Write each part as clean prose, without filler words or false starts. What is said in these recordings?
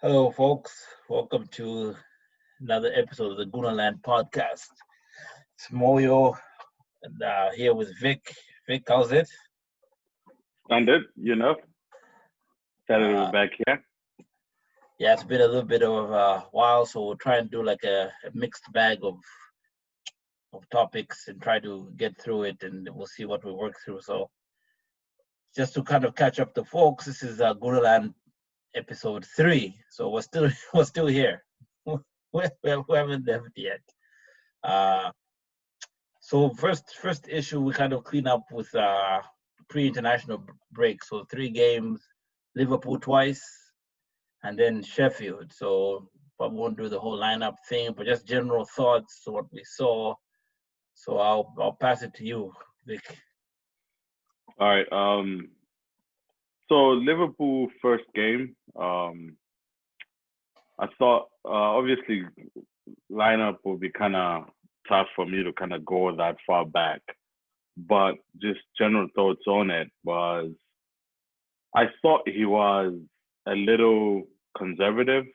Hello, folks. Welcome to another episode of the GoonerLand podcast. It's Moyo and here with Vic. Vic, how's it? Standard, Saturday we're Uh, back here. yeah, it's been a little bit of a while, so we'll try and do like a mixed bag of topics and try to get through it, and we'll see what we work through. So, just to kind of catch up the folks, this is GoonerLand episode 3. So we're still we're still here. We haven't left yet. Uh, So first issue we kind of clean up with pre-international break. So 3 games, Liverpool twice, and then Sheffield. So probably won't do the whole lineup thing, but just general thoughts on what we saw. So I'll pass it to you, Vic. All right. So Liverpool first game. I thought obviously lineup would be kind of tough for me to kind of go that far back, but just general thoughts on it was I thought he was a little conservative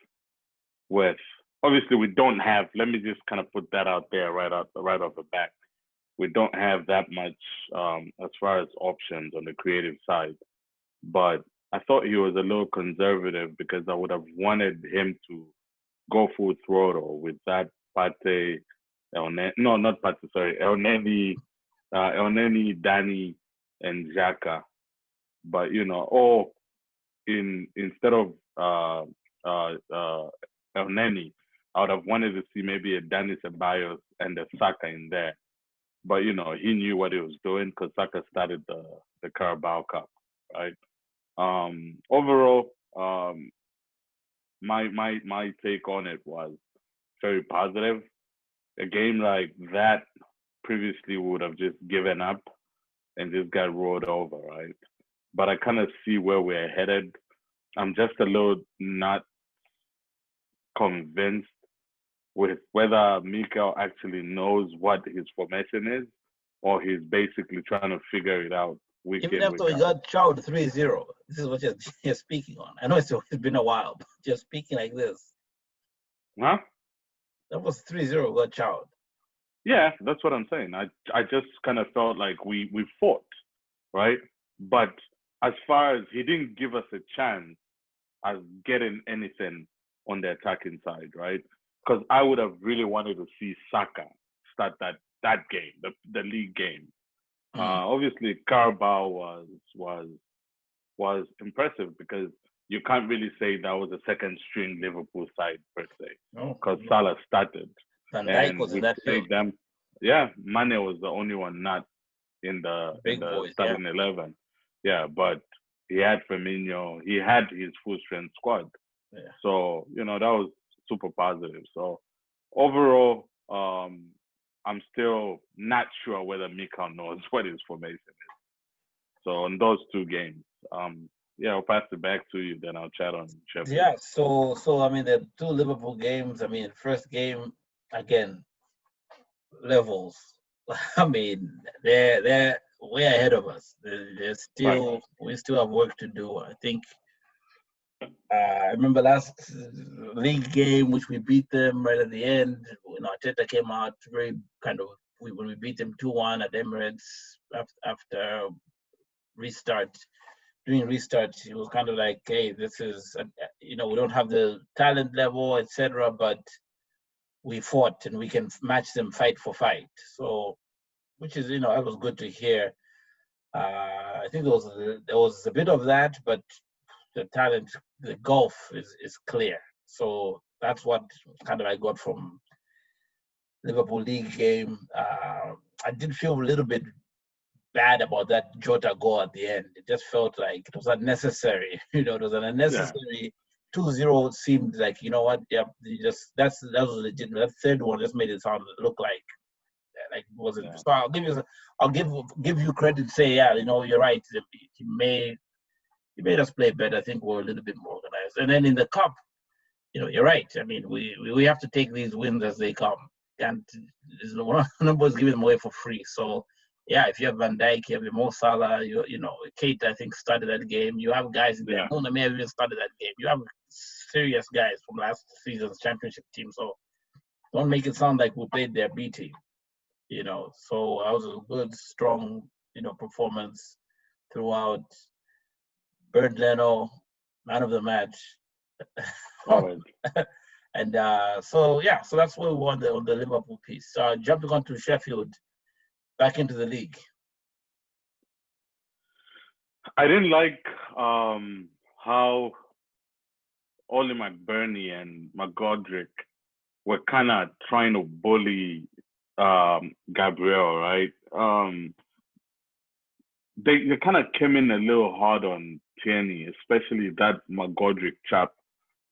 with. Obviously, we don't have. Let me just kind of put that out there right off the bat. We don't have that much as far as options on the creative side. But I thought he was a little conservative because I would have wanted him to go full throttle with that Pate, no, not Pate, sorry, El Neni, Danny, and Xhaka. But or instead of El Neni, I would have wanted to see maybe a Danny Ceballos and a Saka in there. But he knew what he was doing because Saka started the Carabao Cup, right? Overall, my take on it was very positive. A game like that previously would have just given up and just got rolled over, right? But I kind of see where we're headed. I'm just a little not convinced with whether Mikel actually knows what his formation is or he's basically trying to figure it out week Even in, after week we out. got chowed 3-0, this is what you're speaking on. I know it's been a while, but you're speaking like this. Huh? That was 3-0 got chowed. Yeah, that's what I'm saying. I just kind of felt like we fought, right? But as far as he didn't give us a chance as getting anything on the attacking side, right? Because I would have really wanted to see Saka start that game, the league game. Mm. Obviously, Carabao was impressive because you can't really say that was a second string Liverpool side per se, No, because no. Salah started Van Dijk and was in we that field. played them. Yeah, Mane was the only one not in the in Big the boys, yeah. starting 11. Yeah, but he had Firmino, he had his full strength squad. Yeah. So that was super positive. So overall, I'm still not sure whether Mikal knows what his formation is. So on those 2 games, yeah, I'll pass it back to you. Then I'll chat on Sheffield. Yeah, so I mean the 2 Liverpool games. I mean, first game again, levels. I mean, they're way ahead of us. They're Right. still we still have work to do. I think I remember last league game which we beat them right at the end. Arteta came out very kind of when we beat them 2-1 at Emirates after restart. Doing restart, it was kind of like, hey, this is, we don't have the talent level, etc., but we fought and we can match them fight for fight. So, which is, that was good to hear. I think there was a bit of that, but the talent, the gulf is clear. So that's what kind of I got from Liverpool League game. I did feel a little bit bad about that Jota goal at the end. It just felt like it was unnecessary. It was an Yeah. unnecessary 2-0 seemed like, yeah, that was legit. That third one just made it sound look like it wasn't. Yeah. So I'll give you credit, say, yeah, you're right. He made us play better. I think we're a little bit more organized. And then in the cup, you're right. I mean, we have to take these wins as they come. And nobody's giving them away for free. So yeah, if you have Van Dijk, you have Mo Salah, Kate, I think started that game. You have guys in there. Yeah. Mona may have even started that game. You have serious guys from last season's championship team. So don't make it sound like we played their B team. So that was a good, strong, performance throughout. Bernd Leno, man of the match. And so that's where we won on the Liverpool piece. Jumping on to Sheffield, back into the league. I didn't like how Oli McBurney and McGodrick were kind of trying to bully Gabriel, right? They kind of came in a little hard on Tierney, especially that McGodrick chap.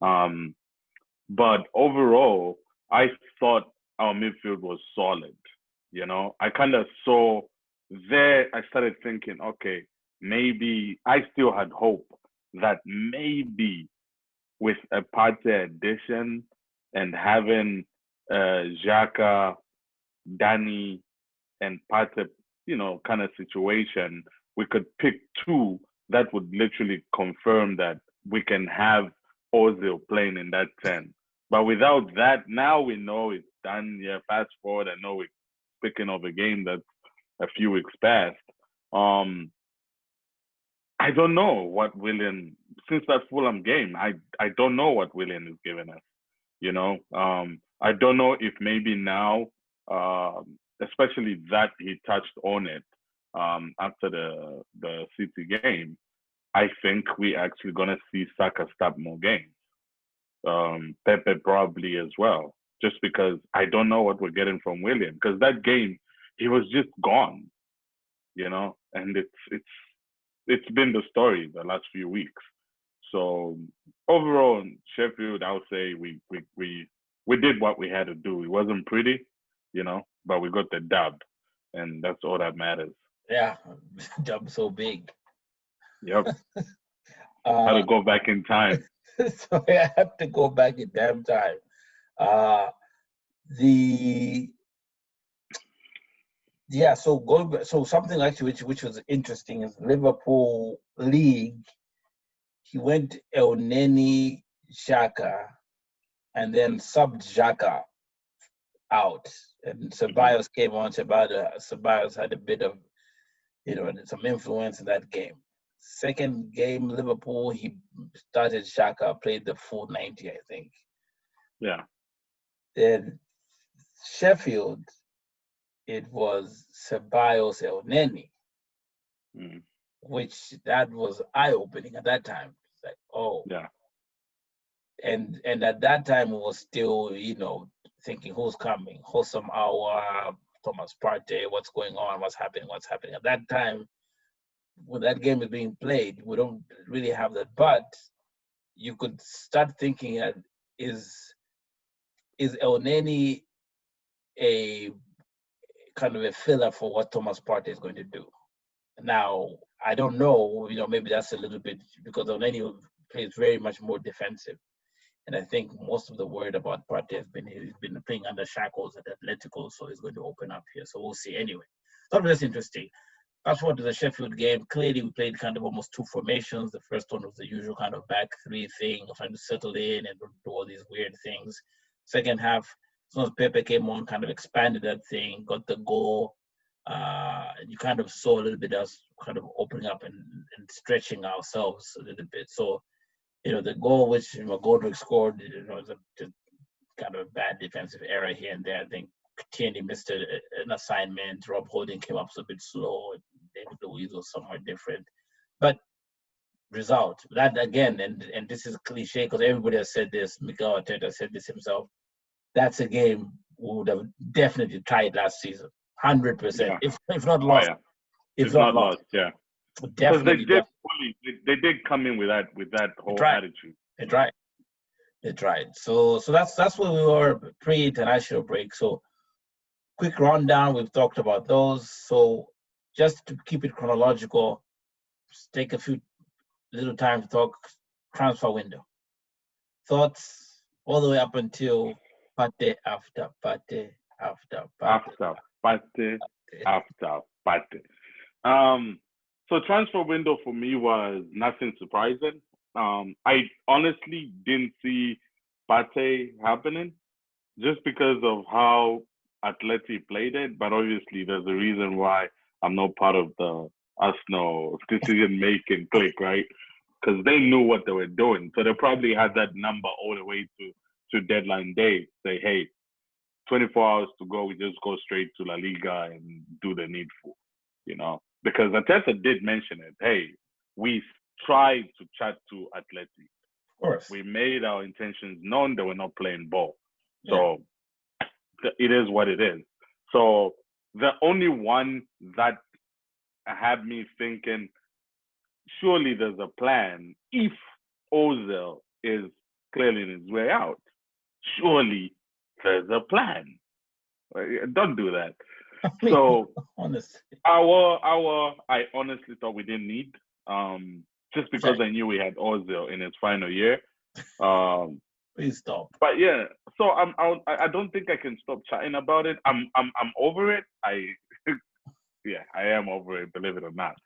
But overall, I thought our midfield was solid. I kind of saw there, I started thinking, okay, maybe I still had hope that maybe with a Partey addition and having Xhaka, Danny, and Partey, kind of situation, we could pick two that would literally confirm that we can have Ozil playing in that 10. But without that, now we know it's done. Yeah, fast forward, I know we're speaking of a game that's a few weeks past. I don't know what Willian, since that Fulham game, I don't know what Willian is giving us. I don't know if maybe now, especially that he touched on it after the City game, I think we actually gonna see Saka start more games. Pepe probably as well, just because I don't know what we're getting from Willian, because that game he was just gone, and it's been the story the last few weeks. So overall, Sheffield, I would say we did what we had to do. It wasn't pretty, but we got the dub, and that's all that matters. Yeah, dub so big. Yep. Had to go back in time. So I have to go back in damn time. So something actually which was interesting is Liverpool league. He went Elneny, Xhaka, and then subbed Xhaka out, and Ceballos came on. Ceballos had a bit of, some influence in that game. Second game, Liverpool, he started Xhaka, played the full 90, I think. Yeah. Then Sheffield, it was Ceballos Elneny, which that was eye-opening at that time. It's like, oh. Yeah. And at that time, it was still, thinking who's coming, Hosam Awa, Thomas Partey, what's going on, what's happening. At that time, when that game is being played, we don't really have that. But you could start thinking, is Elneny a kind of a filler for what Thomas Partey is going to do? Now, I don't know, maybe that's a little bit, because Elneny plays very much more defensive. And I think most of the word about Partey has been he's been playing under shackles at Atletico, so he's going to open up here. So we'll see. Anyway, so that's interesting. Fast forward to the Sheffield game. Clearly, we played kind of almost two formations. The first one was the usual kind of back three thing, trying to settle in and do all these weird things. Second half, as soon as Pepe came on, kind of expanded that thing, got the goal. You kind of saw a little bit us kind of opening up and stretching ourselves a little bit. So, the goal which Godric scored, was a kind of a bad defensive error here and there. I think Tierney missed an assignment. Rob Holding came up a bit slow. David Luiz was somewhere different. But result, that again, and this is cliche because everybody has said this. Mikel Arteta said this himself. That's a game we would have definitely tried last season. 100%. If not lost. If not lost, yeah. Definitely. Because they did come in with that whole attitude. They tried. So that's where we were pre-international break. So quick rundown. We've talked about those. So just to keep it chronological, just take a little time to talk transfer window. Thoughts all the way up until Partey after Partey after Partey. After Partey. So transfer window for me was nothing surprising. I honestly didn't see Pate happening just because of how Atleti played it. But obviously, there's a reason why I'm not part of the Arsenal decision-making clique, right? Because they knew what they were doing. So they probably had that number all the way to deadline day. Say, hey, 24 hours to go, we just go straight to La Liga and do the needful, Because Ateta did mention it. Hey, we tried to chat to Atleti. Of course. We made our intentions known that we're not playing ball. Yeah. So it is what it is. So the only one that had me thinking, surely there's a plan if Ozil is clearly in his way out. Surely there's a plan. Don't do that. So honestly, I honestly thought we didn't need, just because I knew we had Ozil in his final year. Please stop. But yeah, so I don't think I can stop chatting about it. I'm over it. I am over it. Believe it or not.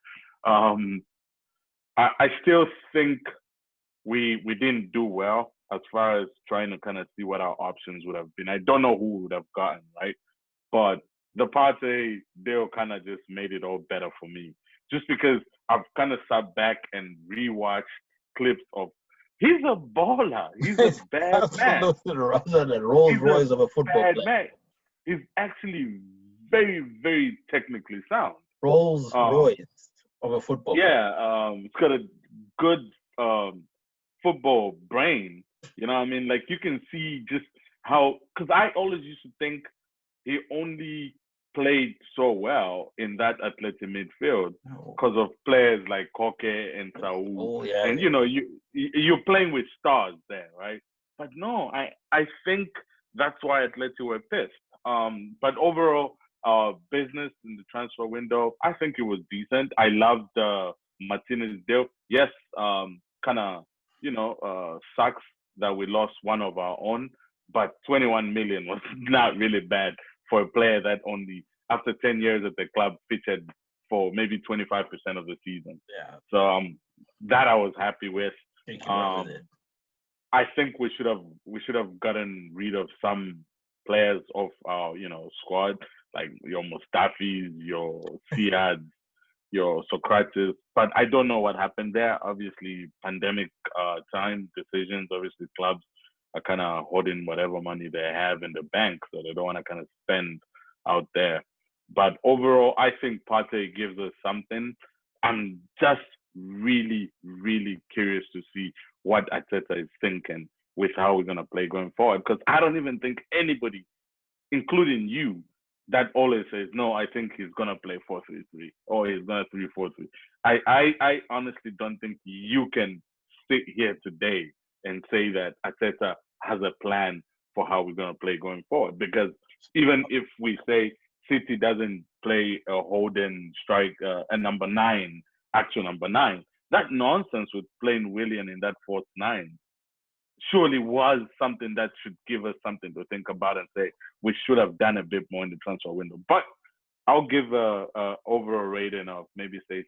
I still think we didn't do well as far as trying to kind of see what our options would have been. I don't know who would have gotten, right? But the party deal kind of just made it all better for me. Just because I've kind of sat back and rewatched clips of, he's a baller. He's a bad man. Rather than Rolls Royce of a football player. Man. He's actually very, very technically sound. Rolls Royce of a football player. Yeah, it's got a good football brain. You know what I mean? Like, you can see just how, because I always used to think he only played so well in that Atleti midfield because of players like Koke and Saul. Oh, yeah. And, you're playing with stars there, right? But no, I think that's why Atleti were pissed. But overall, business in the transfer window, I think it was decent. I loved Martinez deal. Yes, kind of, sucks that we lost one of our own, but 21 million was not really bad for a player that only, after 10 years at the club, featured for maybe 25% of the season. Yeah. So that I was happy with. I think we should have gotten rid of some players of our squad, like your Mustafis, your Siad, your Socrates. But I don't know what happened there. Obviously, pandemic time decisions. Obviously, clubs are kind of holding whatever money they have in the bank, so they don't want to kind of spend out there. But overall, I think Partey gives us something. I'm just really, really curious to see what Arteta is thinking with how we're going to play going forward. Because I don't even think anybody, including you, that always says, no, I think he's going to play 4-3-3 or he's going to 3-4-3. I honestly don't think you can sit here today and say that Arteta has a plan for how we're going to play going forward. Because even if we say City doesn't play a holding strike, a number 9, actual number 9, that nonsense with playing Willian in that 4th-9 surely was something that should give us something to think about and say we should have done a bit more in the transfer window. But I'll give a overall rating of maybe say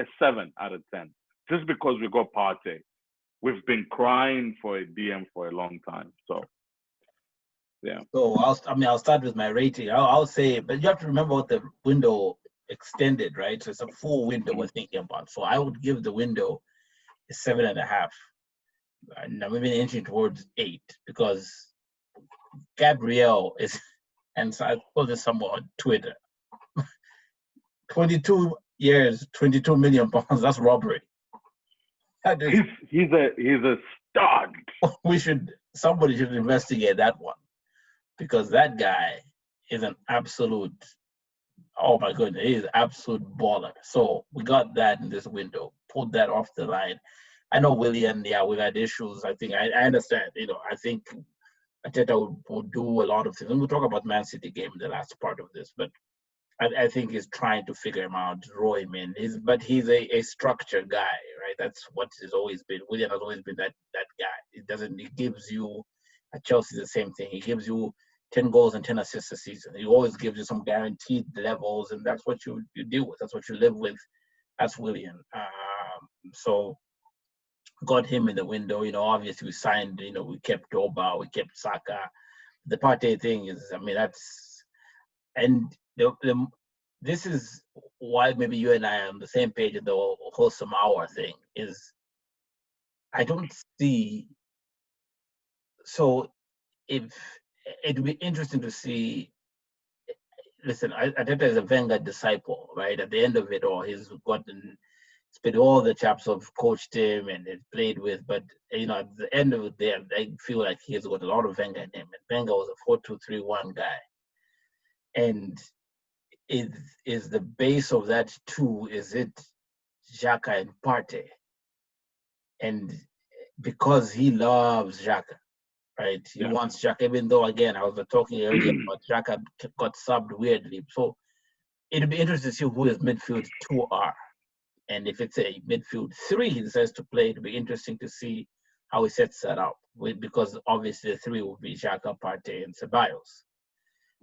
a 7 out of 10, just because we got Partey. We've been crying for a DM for a long time. So, yeah. So I'll start with my rating. I'll say, but you have to remember what the window extended, right? So it's a full window we're thinking about. So I would give the window a 7.5. And I'm even inching towards 8 because Gabriel is, and so I put this somewhere on Twitter. 22 years, 22 million pounds. That's robbery. He's a stud. Somebody should investigate that one, because that guy is an absolute, oh my goodness, he is absolute baller. So we got that in this window. Put that off the line. I know Willian, we've had issues. I think I understand. I think Arteta will do a lot of things. And we'll talk about Man City game in the last part of this, but I think he's trying to figure him out, draw him in. But he's a structured guy, right? That's what he's always been. Willian has always been that guy. He gives you, at Chelsea, the same thing. He gives you 10 goals and 10 assists a season. He always gives you some guaranteed levels, and that's what you deal with. That's what you live with. That's Willian. So got him in the window. Obviously we signed, we kept Oba, we kept Saka. The Partey thing is, I mean, that's, and this is why maybe you and I are on the same page in the wholesome hour thing is I don't see. So if it'd be interesting to see. Listen, Arteta is a Wenger disciple, right? At the end of it all, he's spent all the chaps have coached him and has played with, but at the end of the day, I feel like he has got a lot of Wenger in him. And Wenger was a 4-2-3-1 guy, and is the base of that too? Is it Xhaka and Partey? And because he loves Xhaka, right? He wants Xhaka, even though, again, I was talking earlier about Xhaka got subbed weirdly. So it'd be interesting to see who his midfield two are. And if it's a midfield three he decides to play, it'd be interesting to see how he sets that up. Because obviously the three will be Xhaka, Partey, and Ceballos.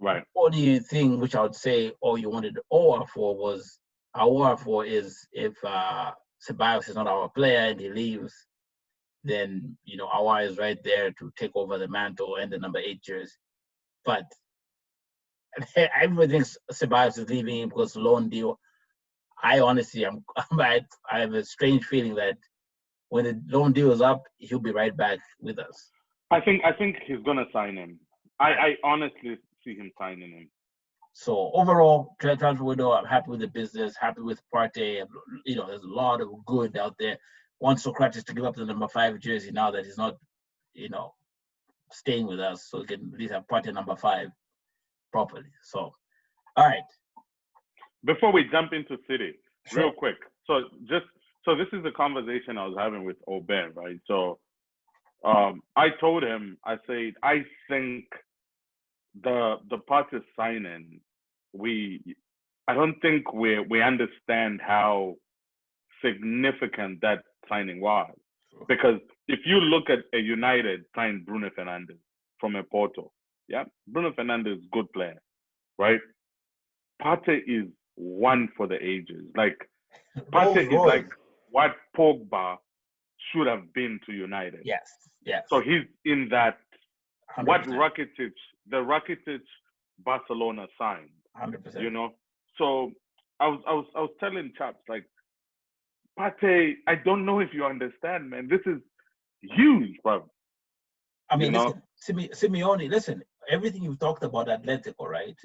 Right. The only thing which I would say, you wanted OR for was, our OR for is if Ceballos is not our player and he leaves, then Awa is right there to take over the mantle and the number 8 jersey. But everybody thinks Ceballos is leaving him because loan deal. I honestly, I have a strange feeling that when the loan deal is up, he'll be right back with us. I think he's gonna sign him. I honestly see him signing him. So overall, transfer window, I'm happy with the business, happy with Partey. There's a lot of good out there. Want Socrates to give up the number 5 jersey now that he's not, staying with us, so we can at least have Partey number 5 properly. So, all right. Before we jump into City, Sure. real quick. So this is the conversation I was having with Oben, right? So I told him, I said, I think the Partey signing, I don't think we understand how significant that signing was. Because if you look at a United signed Bruno Fernandes from a Porto, Bruno Fernandes is a good player, right? Partey is one for the ages. Like, Partey is like what Pogba should have been to United. Yes. So he's in that 100%. What the Rakitic Barcelona signed. 100%. So I was telling chaps, like, Partey, I don't know if you understand, man. This is huge, bro. I mean, listen, Simeone, listen, everything you've talked about Atletico, right,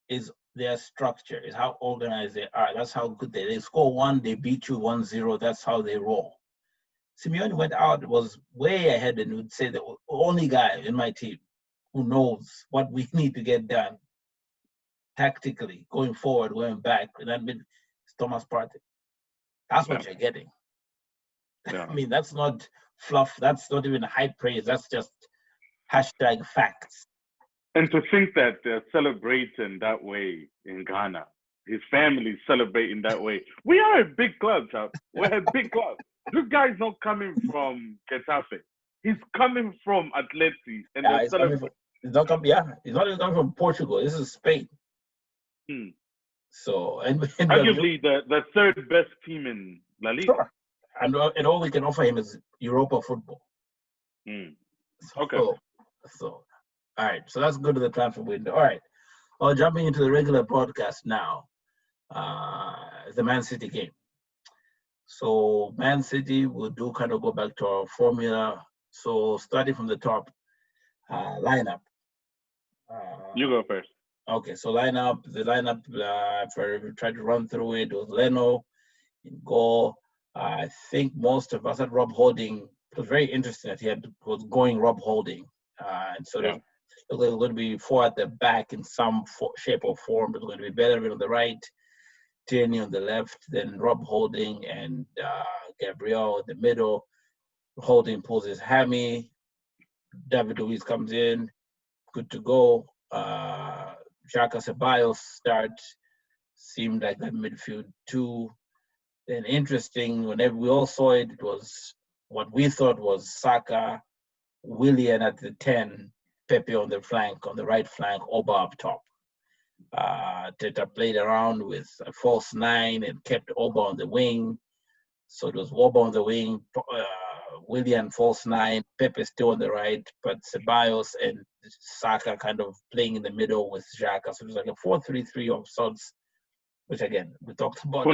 is their structure, is how organized they are. That's how good they score one, they beat you 1-0. That's how they roll. Simeone went out, was way ahead, and would say the only guy in my team who knows what we need to get done tactically, going forward, going back, and that means Thomas Partey. That's what you're getting. Yeah. I mean, that's not fluff. That's not even high praise. That's just #facts. And to think that they're celebrating that way in Ghana, his family's celebrating that way. We are a big club, chap. We're a big club. This guy's not coming from Getafe. He's coming from Atleti, and they're celebrating. He's not even coming from Portugal. This is Spain. So, and arguably the third best team in La Liga. Sure. And all we can offer him is Europa football. Okay. So, all right. So that's good to the transfer window. All right. Well, jumping into the regular broadcast now, the Man City game. So Man City will kind of go back to our formula. So starting from the top, lineup. You go first. Okay, so the lineup, if I try to run through it, was Leno in goal. I think most of us had Rob Holding. It was very interesting that he was going Rob Holding. And so it was going to be 4 at the back in some shape or form. It was going to be Bellerin on the right, Tierney on the left, then Rob Holding and Gabriel in the middle. Holding pulls his hammy. David Luiz comes in, good to go. Xhaka Ceballos start, seemed like that midfield too. Then interesting, whenever we all saw it, it was what we thought was Saka, Willian at the 10, Pepe on the flank, on the right flank, Oba up top. Teta played around with a false 9 and kept Oba on the wing. So it was Oba on the wing, Willian false nine, Pepe still on the right, but Ceballos and Saka kind of playing in the middle with Xhaka. So it was like a 4-3-3 of sorts, which again, we talked about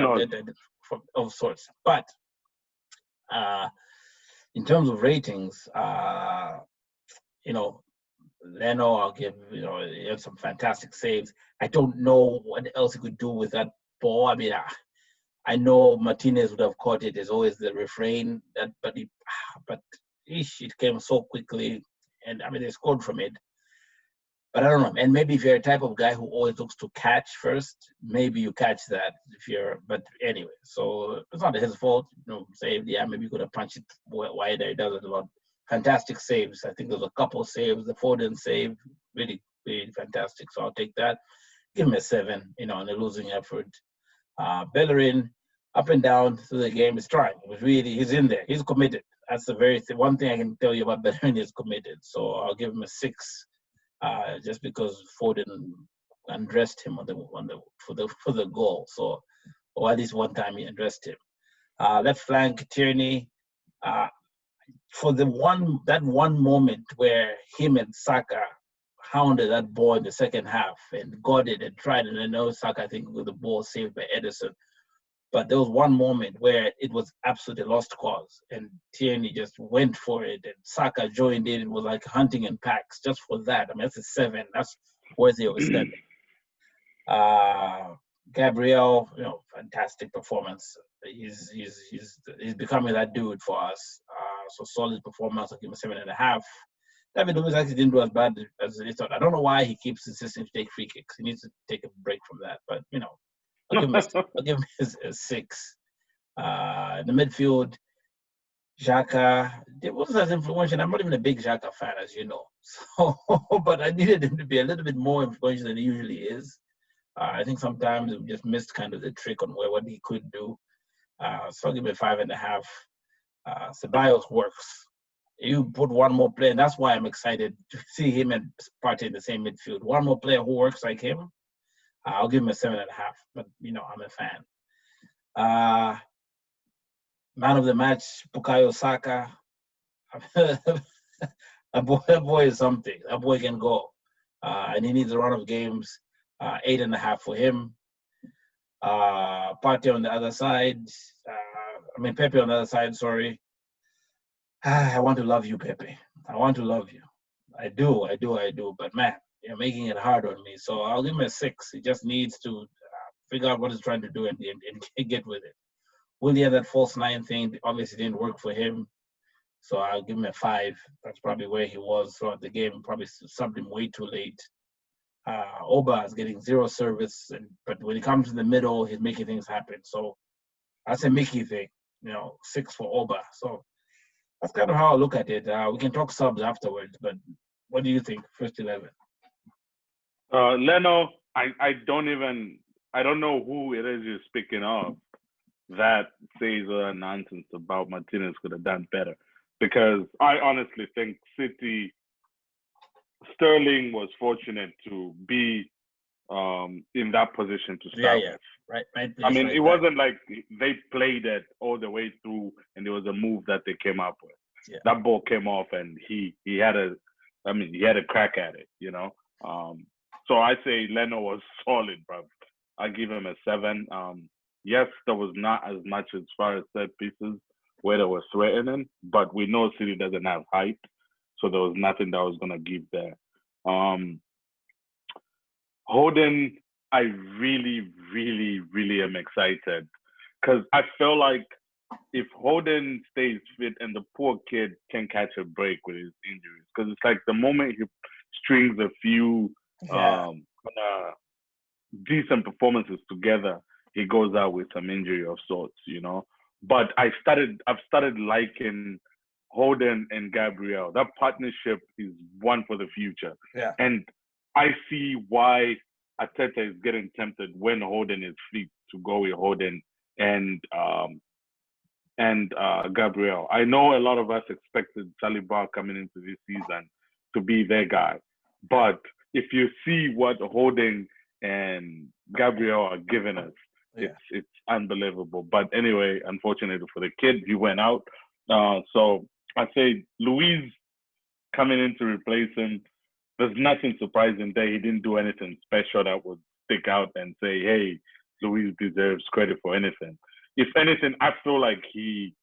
of sorts. But in terms of ratings, Leno, I'll give, he had some fantastic saves. I don't know what else he could do with that ball. I mean, I know Martinez would have caught it, is always the refrain, but it came so quickly. And I mean, they scored from it. But I don't know. And maybe if you're a type of guy who always looks to catch first, maybe you catch that but anyway, so it's not his fault, saved. Yeah, maybe you could have punched it wider. He does it a lot. Fantastic saves. I think there's a couple of saves. The Foden save, really, really fantastic. So I'll take that. Give him a 7, in a losing effort. Bellerin, up and down through the game, is trying. He's in there. He's committed. That's the one thing I can tell you about Bellerin is committed. So I'll give him a 6. Just because Foden undressed him for the goal. So, or at least one time he undressed him. Left flank Tierney. For that one moment where him and Saka hounded that ball in the second half and got it and tried, and I know Saka, I think, with the ball saved by Ederson. But there was one moment where it was absolutely lost cause, and Tierney just went for it, and Saka joined in. It was like hunting in packs just for that. I mean, that's a 7. That's worthy of a standing. Gabriel, fantastic performance. He's becoming that dude for us. So solid performance. I'll give him a 7.5. David Luiz actually didn't do as bad as he thought. I don't know why he keeps insisting to take free kicks. He needs to take a break from that. But I'll give him a 6. In the midfield, Xhaka, it wasn't as influential. I'm not even a big Xhaka fan, as you know. So, but I needed him to be a little bit more influential than he usually is. I think sometimes we just missed kind of the trick on what he could do. So I'll give him a 5.5. Ceballos works. You put one more player, and that's why I'm excited to see him and Partey in the same midfield. One more player who works like him, I'll give him a 7.5. But I'm a fan. Man of the match, Bukayo Saka. That boy is something. That boy can go, and he needs a run of games. 8.5 for him. Partey on the other side. Pepe on the other side. Sorry. I want to love you, Pepe. I want to love you. I do. But man, you're making it hard on me. So I'll give him a 6. He just needs to figure out what he's trying to do and get with it. Willian, that false 9 thing obviously didn't work for him. So I'll give him a 5. That's probably where he was throughout the game. Probably subbed him way too late. Oba is getting 0 service, but when he comes in the middle, he's making things happen. So that's a Mickey thing, 6 for Oba. So that's kind of how I look at it. We can talk subs afterwards, but what do you think? First 11. Leno, I don't know who it is you're speaking of that says nonsense about Martinez could have done better, because I honestly think Sterling was fortunate to be in that position to start with. Right. I mean, it wasn't like they played it all the way through and there was a move that they came up with. Yeah. That ball came off and he had a crack at it, So I say Leno was solid, bro. I give him a 7. Yes, there was not as much as far as set pieces where they were threatening, but we know City doesn't have height, so there was nothing that was gonna give there. Hoden, I really, really, really am excited because I feel like if Hoden stays fit and the poor kid can catch a break with his injuries, because it's like the moment he strings a few decent performances together, he goes out with some injury of sorts, But I've started liking Hoden and Gabriel. That partnership is one for the future. Yeah. And I see why Arteta is getting tempted when Hoden is fit to go with Hoden and Gabriel. I know a lot of us expected Saliba coming into this season to be their guy, but if you see what Hoden and Gabriel are giving us, it's unbelievable. But anyway, unfortunately for the kid, he went out. So I say Luis coming in to replace him. There's nothing surprising there. He didn't do anything special that would stick out and say, "Hey, Luis deserves credit for anything." If anything, I feel like he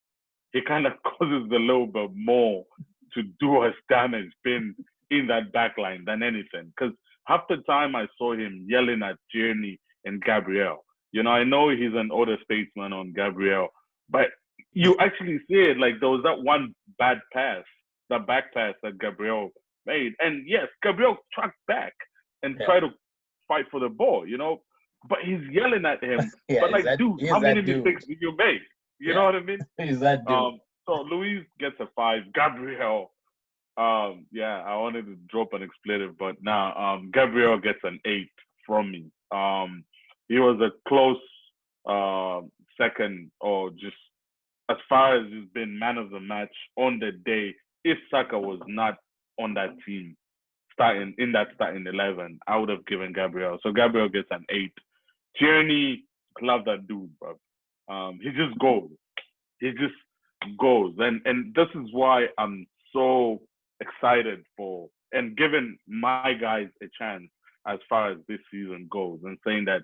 kind of causes a little bit more to do us damage being in that back line than anything. Because half the time I saw him yelling at Tierney and Gabriel. You know, I know he's an older statesman on Gabriel, but you actually see it. Like there was that one bad pass, that back pass that Gabriel made. And yes, Gabriel tracked back and tried to fight for the ball, you know, but he's yelling at him. But like, dude, how many mistakes did you make? You know what I mean? He's that dude. So Luis gets a 5. Gabriel, yeah, I wanted to drop an expletive, but now Gabriel gets an 8 from me. He was a close second, or just as far as he's been man of the match on the day. If Saka was not on that team, starting 11, I would have given Gabriel. So Gabriel gets an 8. Tierney, love that dude, bro. He just goes. He just goes. And this is why I'm so excited for and giving my guys a chance as far as this season goes, and saying that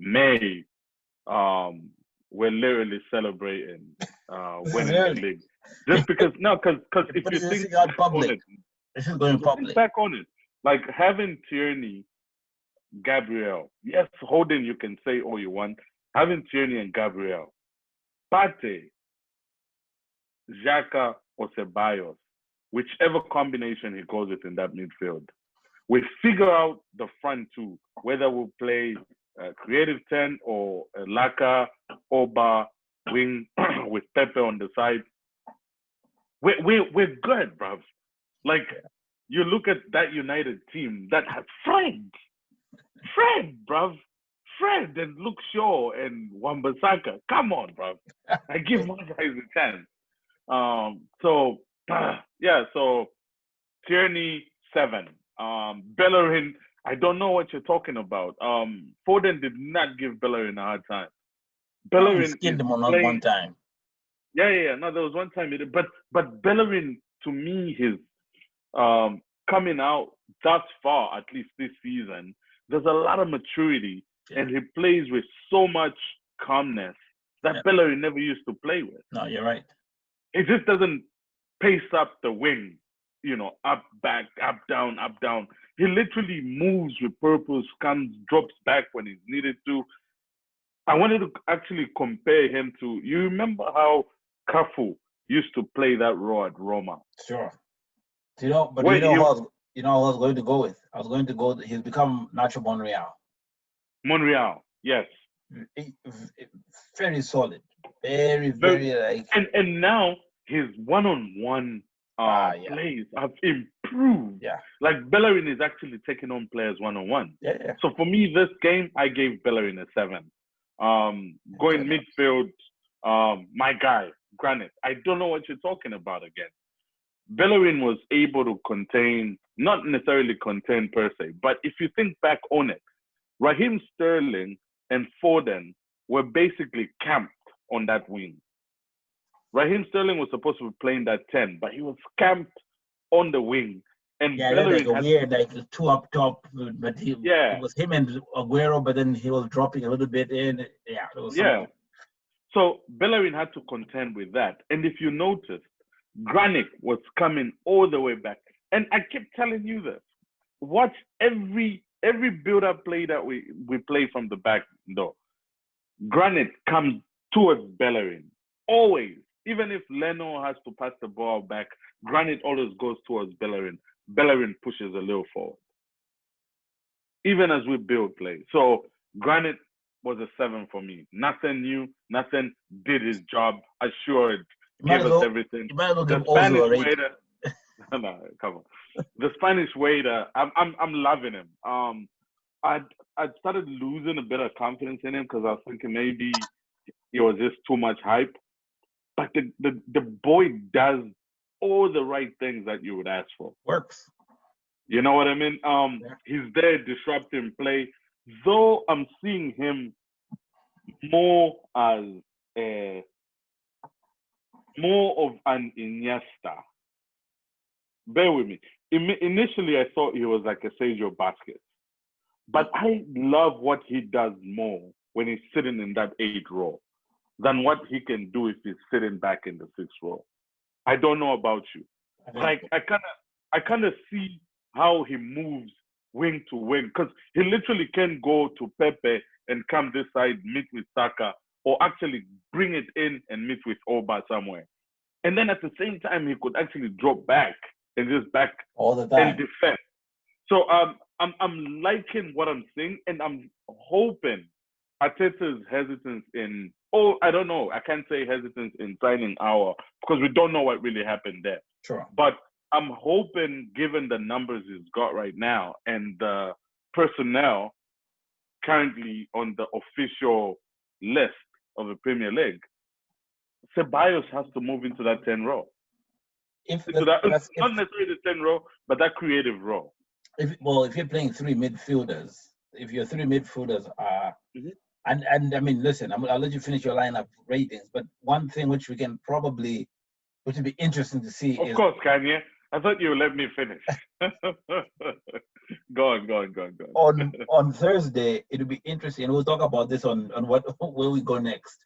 May, we're literally celebrating winning the league. Just because if you think back on it, this is going public. Back on it, like having Tierney, Gabriel, yes, Holding you can say all you want. Having Tierney and Gabriel, Pate, Xhaka or Ceballos, whichever combination he goes with in that midfield, we figure out the front two, whether we'll play creative 10 or Laka, Oba, wing with Pepe on the side. We're good, bruv. Like, you look at that United team that has Fred, bruv. Fred and Luke Shaw and Wan-Bissaka. Come on, bruv. I give my guys a chance. So Tierney 7. Bellerin, I don't know what you're talking about. Foden did not give Bellerin a hard time. Bellerin skinned him on one time. Yeah. No, there was one time he did. But Bellerin, to me, his coming out thus far, at least this season, there's a lot of maturity, and he plays with so much calmness that Bellerin never used to play with. No, you're right. It just doesn't pace up the wing, you know, up, back, up, down, up, down. He literally moves with purpose, drops back when he's needed to. I wanted to actually compare him to, you remember how Cafu used to play that role at Roma? Sure. You know who I was going to go with? I was going to go, he's become Nacho Monreal. Monreal, yes. Very solid. Very like. And now his one-on-one plays have improved. Yeah. Like Bellerin is actually taking on players one-on-one. Yeah. So for me, this game, I gave Bellerin a 7. Going midfield, my guy, Granit. I don't know what you're talking about again. Bellerin was able to not necessarily contain per se, but if you think back on it, Raheem Sterling and Foden were basically camped on that wing. Raheem Sterling was supposed to be playing that 10, but he was camped on the wing. And Bellerin like two up top, but it was him and Aguero, but then he was dropping a little bit in. So Bellerin had to contend with that. And if you noticed, Granit was coming all the way back. And I kept telling you this. Watch every build-up play that we play from the back door. Granit comes towards Bellerin. Always. Even if Leno has to pass the ball back, Granit always goes towards Bellerin. Bellerin pushes a little forward. Even as we build play. So Granit was a 7 for me. Nothing new. Nothing, did his job. Assured. Gave us everything. You might look at Ozil already. No, come on. The Spanish waiter, I'm loving him. I started losing a bit of confidence in him because I was thinking maybe it was just too much hype. But the boy does all the right things that you would ask for. Works. You know what I mean? He's there disrupting play. Though I'm seeing him more as more of an Iniesta. Bear with me. Initially, I thought he was like a Sergio Busquets, but I love what he does more when he's sitting in that 8th row than what he can do if he's sitting back in the 6th row. I don't know about you. Like I kind of see how he moves wing to wing because he literally can go to Pepe and come this side, meet with Saka, or actually bring it in and meet with Oba somewhere. And then at the same time, he could actually drop back and just back all the time and defend. So I'm liking what I'm seeing, and I'm hoping Arteta's hesitance in I don't know, I can't say hesitance in signing our because we don't know what really happened there. Sure. But I'm hoping, given the numbers he's got right now and the personnel currently on the official list of the Premier League, Ceballos has to move into that 10 row. Not necessarily the 10 row, but that creative role. If you're playing 3 midfielders, if your 3 midfielders are, and I mean, listen, I'll let you finish your lineup ratings, but one thing which which would be interesting to see is... Of course, Kanye. I thought you would let me finish. Go on. On Thursday, it'll be interesting, and we'll talk about this on where we go next.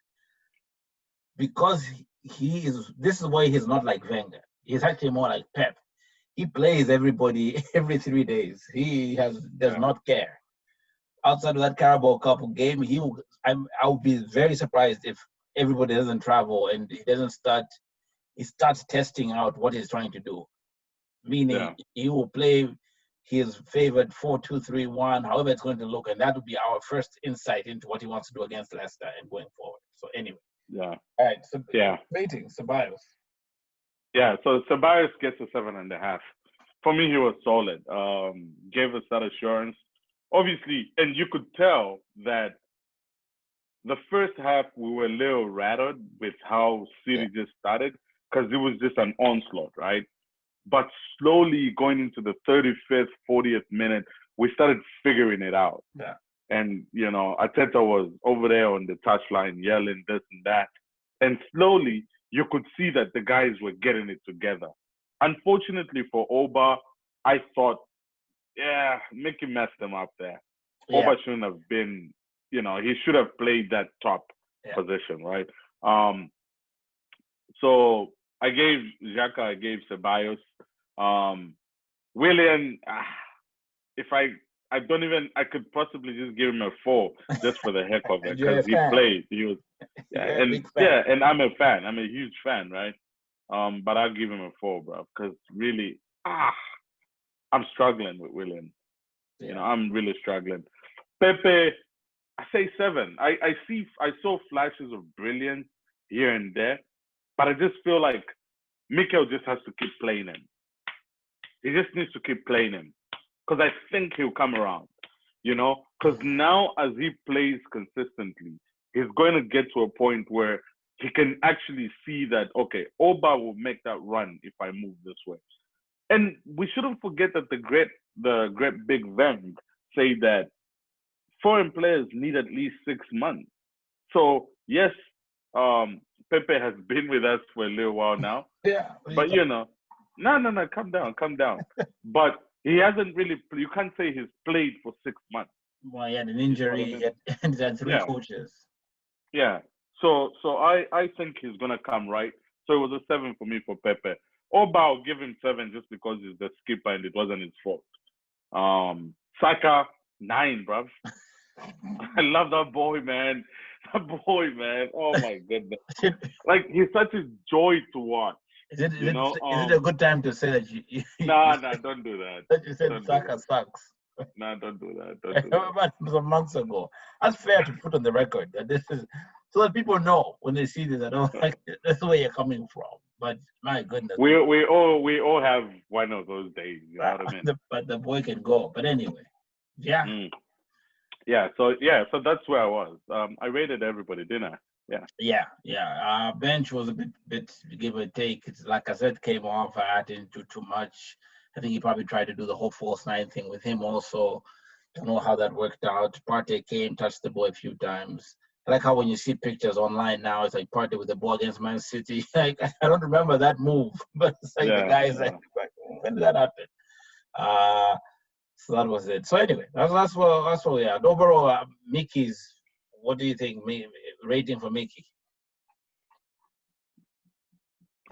Because this is why he's not like Wenger. He's actually more like Pep. He plays everybody every 3 days. He does not care. Outside of that Carabao Cup game, I'll be very surprised if everybody doesn't travel and he starts testing out what he's trying to do. Meaning he will play his favorite 4-2-3-1, however it's going to look, and that will be our first insight into what he wants to do against Leicester and going forward. So anyway. Yeah. All right. So rating, Ceballos. Yeah, so Ceballos gets a 7.5. For me, he was solid. Gave us that assurance. Obviously, and you could tell that the first half we were a little rattled with how City just started because it was just an onslaught, right? But slowly going into the 35th, 40th minute, we started figuring it out. Yeah. And, Arteta was over there on the touchline yelling this and that. And slowly, you could see that the guys were getting it together. Unfortunately for Oba, I thought, Mickey messed him up there. Yeah. Oba shouldn't have been, he should have played that top position, right? So I gave Xhaka, I gave Ceballos. Willian, if I could possibly just give him a 4 just for the heck of it because he played. He was, and I'm a fan. I'm a huge fan, right? But I'll give him a 4, bro, because really, I'm struggling with Willian. Yeah. I'm really struggling. Pepe, I say 7. I saw flashes of brilliance here and there, but I just feel like Mikel just has to keep playing him. He just needs to keep playing him because I think he'll come around, because now as he plays consistently, he's going to get to a point where he can actually see that, okay, Oba will make that run if I move this way. And we shouldn't forget that the great Big Veng say that foreign players need at least 6 months. So yes, Pepe has been with us for a little while now. Yeah. But no, calm down. But he hasn't really. You can't say he's played for 6 months. Well, he had an injury. He had 3 coaches. Yeah. So I think he's gonna come right. So it was a 7 for me for Pepe. Oba, I'll give him 7 just because he's the skipper and it wasn't his fault. Saka, 9, bruv. I love that boy, man. Oh my goodness. Like he's such a joy to watch. Is it a good time to say that you Nah, don't do that. That you said Saka sucks. Nah, don't do that. I remember some months ago. That's fair to put on the record that this is so that people know when they see this. I don't like that's where you're coming from. But my goodness, we all have one of those days. You know what I mean? But the boy can go. But anyway, yeah. So that's where I was. I rated everybody, didn't I? Yeah. Bench was a bit give or take. It's like I said, came off. I didn't do too much. I think he probably tried to do the whole false 9 thing with him also. Don't know how that worked out. Partey came, touched the boy a few times. I like how when you see pictures online now, it's like party with the ball against Man City. Like I don't remember that move, but it's like the guys like, when did that happen? So that was it. So anyway, that's what we are. Overall, Mickey's. What do you think? Rating for Mickey?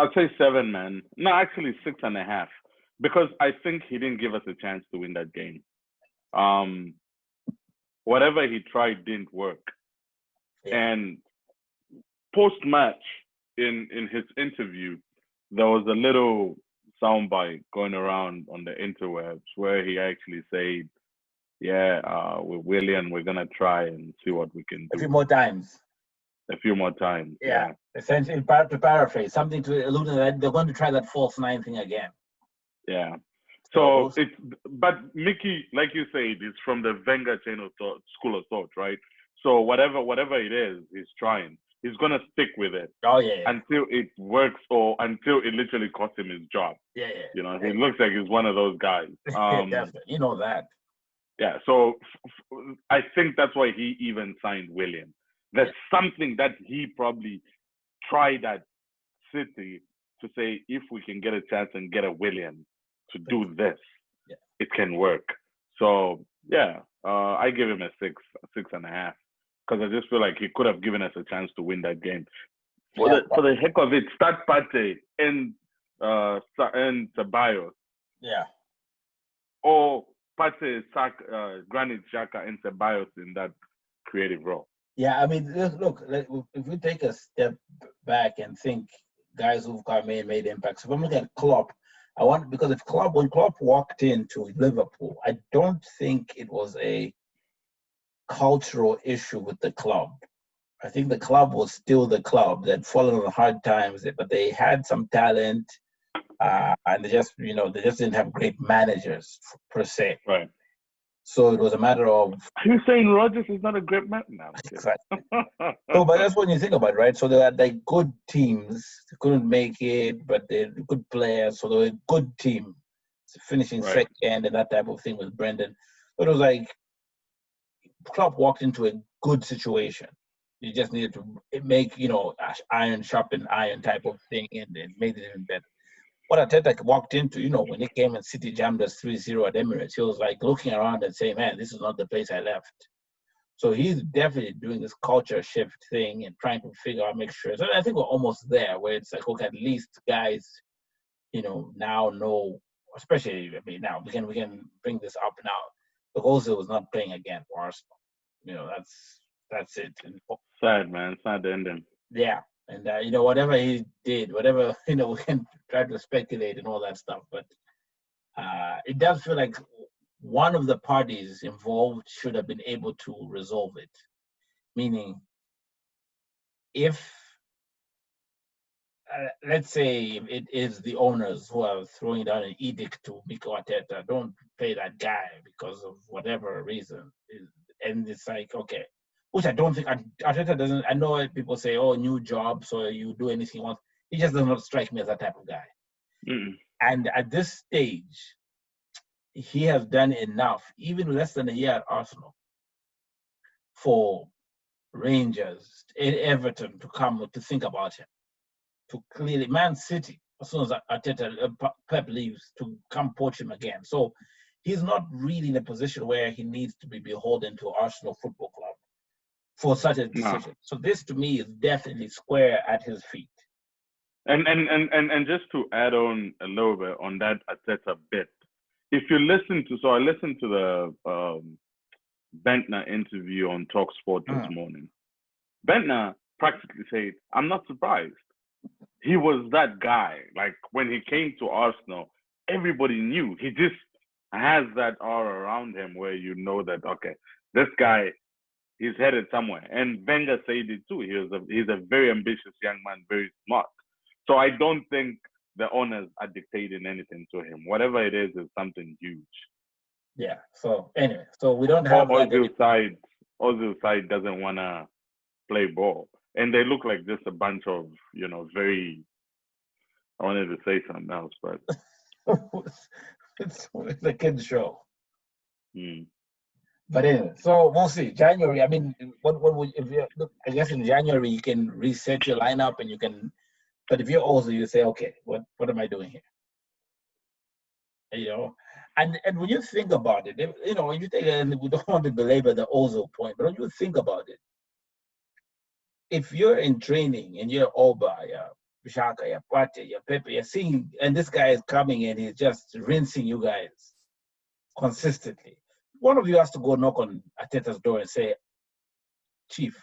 I'd say 7, man. No, actually 6.5, because I think he didn't give us a chance to win that game. Whatever he tried didn't work. Yeah. And post-match, in his interview, there was a little soundbite going around on the interwebs where he actually said, "Yeah, with Willian, we're gonna try and see what we can do." A few more times. Yeah. Essentially, to paraphrase, something to allude to that they're going to try that false 9 thing again. Yeah. So but Mickey, like you said, is from the Wenger school of thought, right? So whatever it is, he's trying. He's gonna stick with it. Oh yeah. Until it works, or until it literally costs him his job. Yeah. You know, he looks like he's one of those guys. Definitely, you know that. Yeah. So I think that's why he even signed Willian. There's something that he probably tried at City to say, if we can get a chance and get a Willian to do this, it can work. So yeah, I give him a 6.5, because I just feel like he could have given us a chance to win that game. For the heck of it, start Partey and Ceballos. Yeah. Or Partey, Granit Xhaka, and Ceballos in that creative role. Yeah, I mean, look, if we take a step back and think guys who've come in made impacts. If I'm looking at Klopp, because when Klopp walked into Liverpool, I don't think it was a cultural issue with the club. I think the club was still the club. They'd fallen on hard times, but they had some talent, and they just didn't have great managers per se. Right. So it was a matter of. Are you saying Rodgers is not a great man now? Exactly. So, but that's when you think about it, right? So they had like good teams. They couldn't make it, but they're good players. So they were a good team, finishing second and that type of thing with Brendan. But it was like Klopp walked into a good situation. You just needed to make, iron sharpen iron type of thing, and it made it even better. What Arteta walked into, when he came and City jammed us 3-0 at Emirates, he was like looking around and saying, man, this is not the place I left. So he's definitely doing this culture shift thing and trying to figure out, make sure. So I think we're almost there where it's like, okay, at least guys, now know, especially, now we can bring this up now. The Ozil was not playing again for Arsenal. That's it. And, sad, man. Sad ending. Yeah. And, whatever he did, whatever, we can try to speculate and all that stuff. But it does feel like one of the parties involved should have been able to resolve it. Meaning, if, let's say it is the owners who are throwing down an edict to Mikel Arteta, don't pay that guy because of whatever reason. And it's like, okay. Which I don't think Arteta doesn't. I know people say, "Oh, new job, so you do anything you want." He just does not strike me as that type of guy. Mm. And at this stage, he has done enough, even less than a year at Arsenal, for Rangers and Everton to come to think about him. To clearly, Man City, as soon as Arteta Pep leaves, to come poach him again. So he's not really in a position where he needs to be beholden to Arsenal Football Club for such a decision. No. So this to me is definitely square at his feet. And just to add on a little bit on that Arteta bit, if you listen to, I listened to the Bentner interview on TalkSport this morning. Bentner practically said, I'm not surprised. He was that guy. Like when he came to Arsenal, everybody knew. He just has that aura around him where you know that, okay, this guy, he's headed somewhere. And Wenger said it too. He's a very ambitious young man, very smart. So I don't think the owners are dictating anything to him. Whatever it is something huge. Yeah. So anyway, so we don't have Ozil's side doesn't want to play ball. And they look like just a bunch of, very, I wanted to say something else, but. It's a kid's show. But anyway, so we'll see. January. I mean, what would if you look? I guess in January you can reset your lineup and you can. But if you're also, you say, okay, what am I doing here? You know, and when you think about it, you know, when you think, and we don't want to belabor the Ozil point, but when you think about it, if you're in training and you're Oba, yeah, Bishaka, yeah, Pate, yeah, Pepe, you're seeing, and this guy is coming and he's just rinsing you guys consistently. One of you has to go knock on Ateta's door and say, Chief,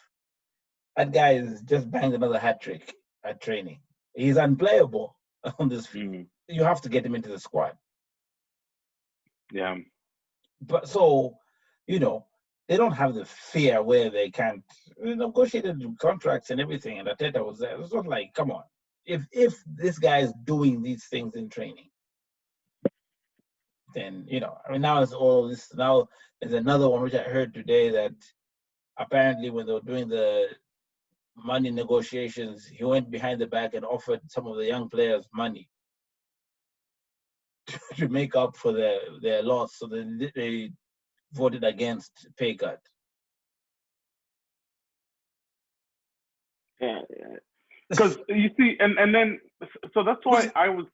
that guy is just banged another hat trick at training. He's unplayable on this field. You have to get him into the squad. Yeah. But so, you know, they don't have the fear where they can't negotiate contracts and everything. And Ateta was there. It's not like, come on, if this guy is doing these things in training, then you know, I mean, now it's all this. Now there's another one which I heard today that apparently when they were doing the money negotiations, he went behind the back and offered some of the young players money to make up for their loss. So they voted against pay cut. Yeah, because you see, and then so that's why I was.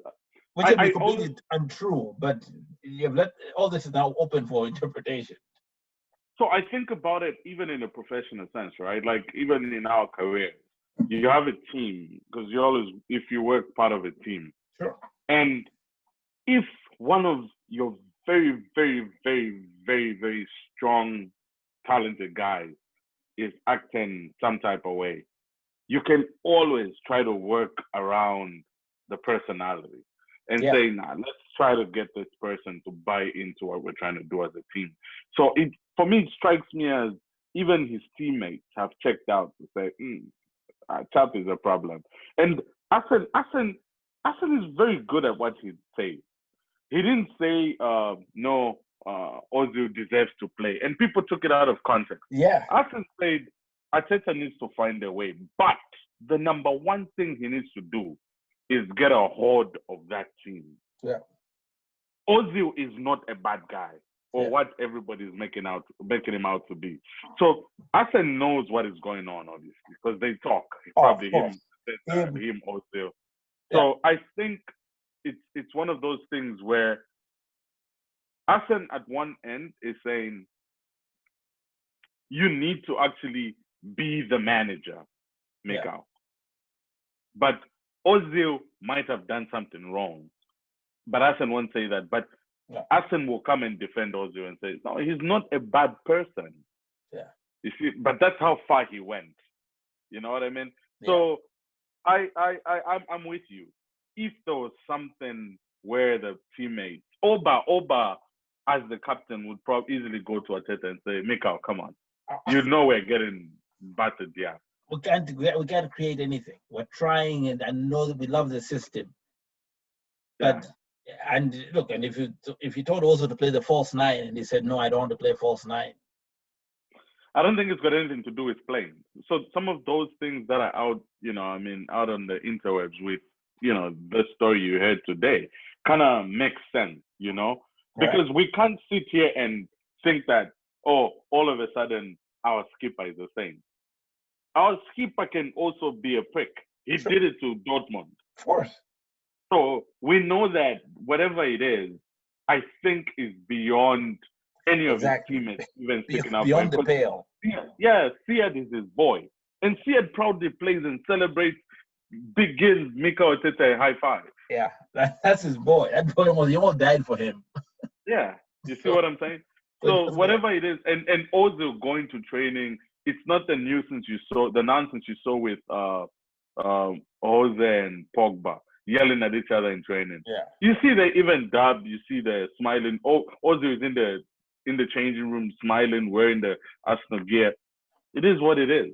Which would be completely untrue, but you've let all this is now open for interpretation. So I think about it even in a professional sense, right? Like even in our careers, you have a team because you always, if you work part of a team, sure. And if one of your very, very, very, very, very strong, talented guys is acting some type of way, you can always try to work around the personality and say, nah, let's try to get this person to buy into what we're trying to do as a team. So for me, it strikes me as even his teammates have checked out to say, Chap is a problem. And Asen is very good at what he says. He didn't say, no, Ozil deserves to play. And people took it out of context. Yeah. Asen said, Arteta needs to find a way. But the number one thing he needs to do is get a hold of that team. Yeah. Ozil is not a bad guy or what everybody is making him out to be. So Asen knows what is going on, obviously, because they talk. Probably him, Ozil. So I think it's one of those things where Asen at one end is saying, you need to actually be the manager, make out. But Ozil might have done something wrong. But Asen won't say that. But Asen will come and defend Ozil and say, no, he's not a bad person. Yeah. You see, but that's how far he went. You know what I mean? Yeah. So I'm with you. If there was something where the teammates, Oba as the captain would probably easily go to Arteta and say, Mikal, come on. You know we're getting battered, yeah. We can't create anything. We're trying, and I know that we love the system. But and look, and if you told Ozil to play the false nine and he said, no, I don't want to play false nine. I don't think it's got anything to do with playing. So some of those things that are out, out on the interwebs with, the story you heard today kind of makes sense, because we can't sit here and think that, all of a sudden our skipper is the same. Our skipper can also be a prick. He did it to Dortmund. Of course. So we know that whatever it is, I think is beyond any of his teammates even sticking up. Beyond the pale. Yeah, Siad is his boy. And Siad proudly plays and celebrates, begins Mikel Arteta a high five. Yeah, that's his boy. That boy almost died for him. Yeah, you see what I'm saying? So whatever it is, and also going to training, it's not the nonsense you saw with Jose and Pogba yelling at each other in training. Yeah. You see they even dub, you see the smiling. Ozil is in the changing room smiling, wearing the Arsenal gear. It is what it is.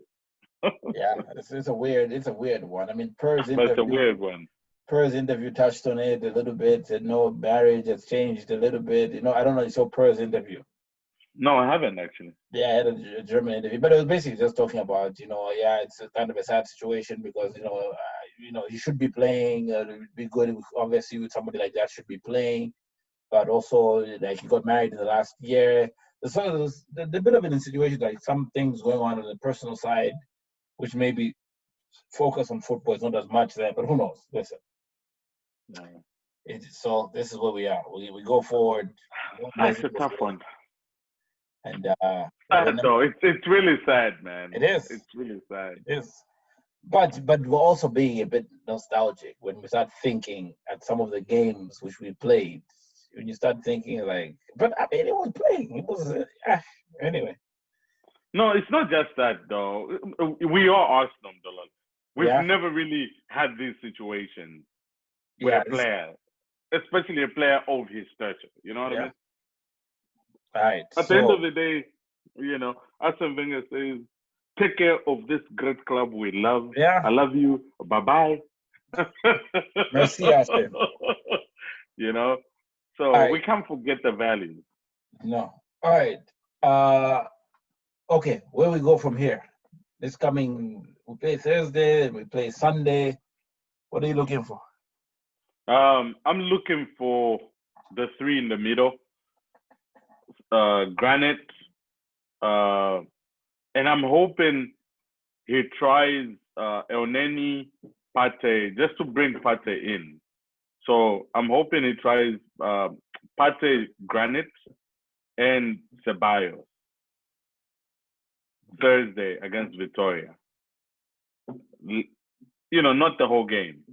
Yeah, it's a weird one. I mean, Per's interview. That's a weird one. Per's interview touched on it a little bit. Said no, marriage has changed a little bit. I don't know. You saw Per's interview. No, I haven't actually. Yeah, I had a German interview, but it was basically just talking about, it's a kind of a sad situation because, he should be playing. It would be good, obviously, with somebody like that should be playing. But also, like, he got married in the last year. So there's a bit of an situation like some things going on the personal side, which maybe focus on football is not as much there, but who knows? Listen, so this is where we are. We go forward. That's a tough one. And so it's really sad, man. It is. It's really sad. It is. But we're also being a bit nostalgic when we start thinking at some of the games which we played. When you start thinking like, but I mean, it was playing. It was anyway. No, it's not just that though. We are Arsenal, though. We've never really had these situations with a player, especially a player of his stature. You know what I mean? Right. At the end of the day, Arsene Wenger says, "Take care of this great club we love. Yeah. I love you. Bye bye." Merci, Arsene. So we can't forget the values. No. All right. Okay, where we go from here? This coming, we play Thursday, and we play Sunday. What are you looking for? I'm looking for the three in the middle. Granit, and I'm hoping he tries Elneny, Partey, just to bring Partey in. So I'm hoping he tries Partey, Granit, and Ceballos Thursday against Victoria. Not the whole game,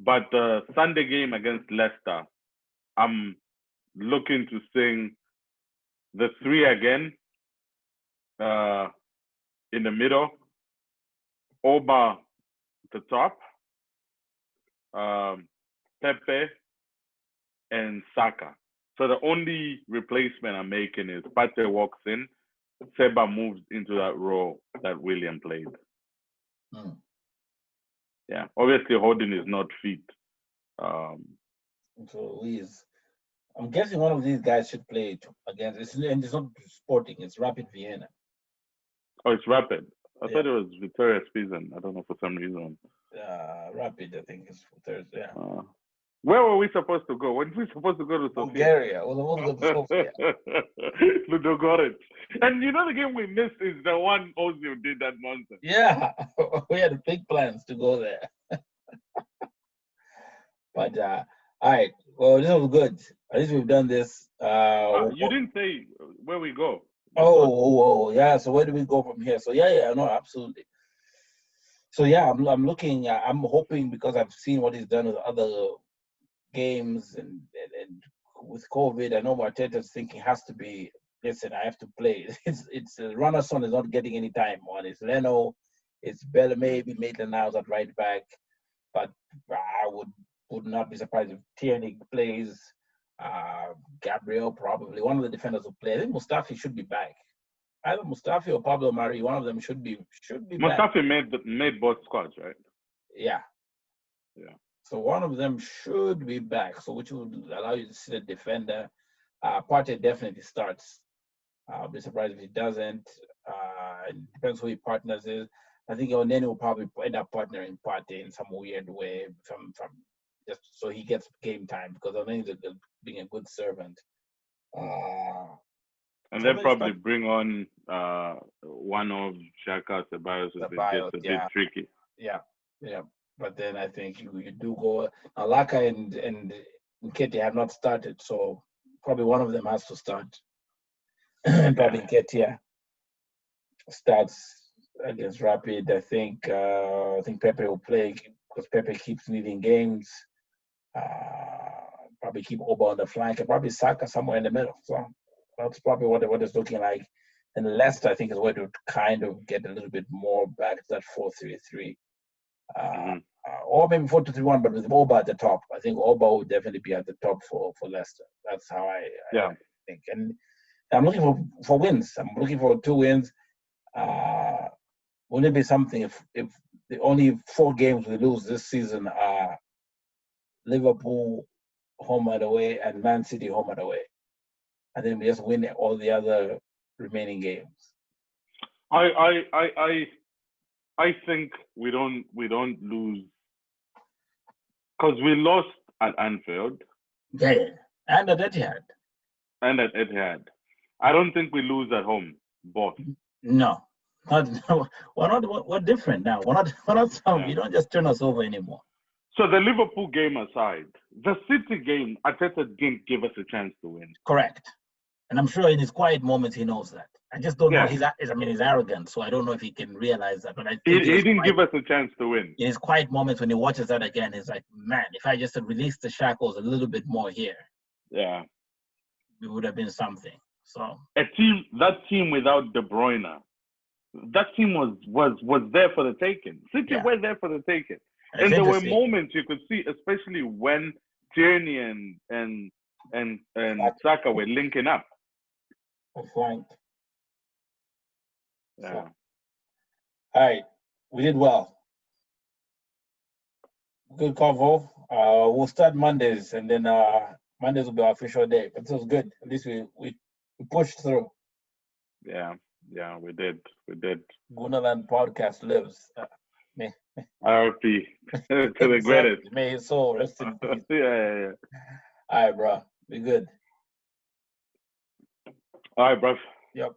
but the Sunday game against Leicester, I'm looking to sing the three again in the middle, Oba at the top, Pepe, and Saka. So the only replacement I'm making is Partey walks in, Seba moves into that role that William played. Yeah, obviously Holding is not fit. So I'm guessing one of these guys should play against. And it's not Sporting; it's Rapid Vienna. Oh, it's Rapid. I thought it was Victoria Spizan. I don't know for some reason. Rapid, I think, is Thursday. Yeah. Where were we supposed to go? Weren't we supposed to go to Sofia? Bulgaria. Well, the one to Sofia. Ludogorets. And the game we missed is the one Ozil did that nonsense. Yeah, we had big plans to go there. But all right. Well, this was good. At least we've done this. You didn't say where we go. Yeah. So where do we go from here? So no, absolutely. So I'm looking. I'm hoping, because I've seen what he's done with other games and with COVID. I know Arteta's thinking has to be. Listen, I have to play. It's Runnerson is not getting any time on. It's Leno. It's Bella, maybe Maitland-Niles at right back, but I would not be surprised if Tierney plays. Gabriel probably one of the defenders will play. I think Mustafi should be back. Either Mustafi or Pablo Mari, one of them should be Mustafi back. made both squads, right? Yeah. So one of them should be back, so which would allow you to see the defender. Partey definitely starts. I'll be surprised if he doesn't. It depends who he partners is. I think Oneni will probably end up partnering Partey in some weird way, from just so he gets game time, because Oneni is being a good servant. And they'll probably bring on one of Xhaka, Ceballos if it gets a bit tricky. Yeah. But then I think you do go. Alaka and Nketiah have not started, so probably one of them has to start. And probably Nketiah starts against Rapid. I think Pepe will play because Pepe keeps needing games. Probably keep Oba on the flank, and probably Saka somewhere in the middle. So that's probably what it's looking like. And Leicester, I think, is going to kind of get a little bit more back to that 4-3-3. Or maybe 4-2-3-1, but with Oba at the top. I think Oba will definitely be at the top for Leicester. That's how I think. And I'm looking for wins. I'm looking for 2 wins. Wouldn't it be something if the only 4 games we lose this season are Liverpool home and away and Man City home and away, and then we just win all the other remaining games? I think we don't lose because we lost at Anfield. Yeah, and at Etihad. I don't think we lose at home, both. No. We're different now. We're not some. Yeah. You don't just turn us over anymore. So the Liverpool game aside, the City game, Arteta didn't give us a chance to win. Correct. And I'm sure in his quiet moments he knows that. I just don't know. Yeah. He's arrogant, so I don't know if he can realize that. But I He think didn't give us a chance to win. in his quiet moments when he watches that again, he's like, man, if I just had released the shackles a little bit more here, Yeah. it would have been something. So That team without De Bruyne, that team was there for the taking. City were there for the taking. And there were moments you could see, especially when Tierney and Saka were linking up. Frank. Yeah. So, all right, we did well. Good convo. We'll start Mondays, and then Mondays will be our official day. But this was good. At least we pushed through. Yeah, we did. GoonerLand podcast lives. RP to the greatest. May his soul rest in peace. Yeah. All right, bro. Be good. All right, bro. Yep.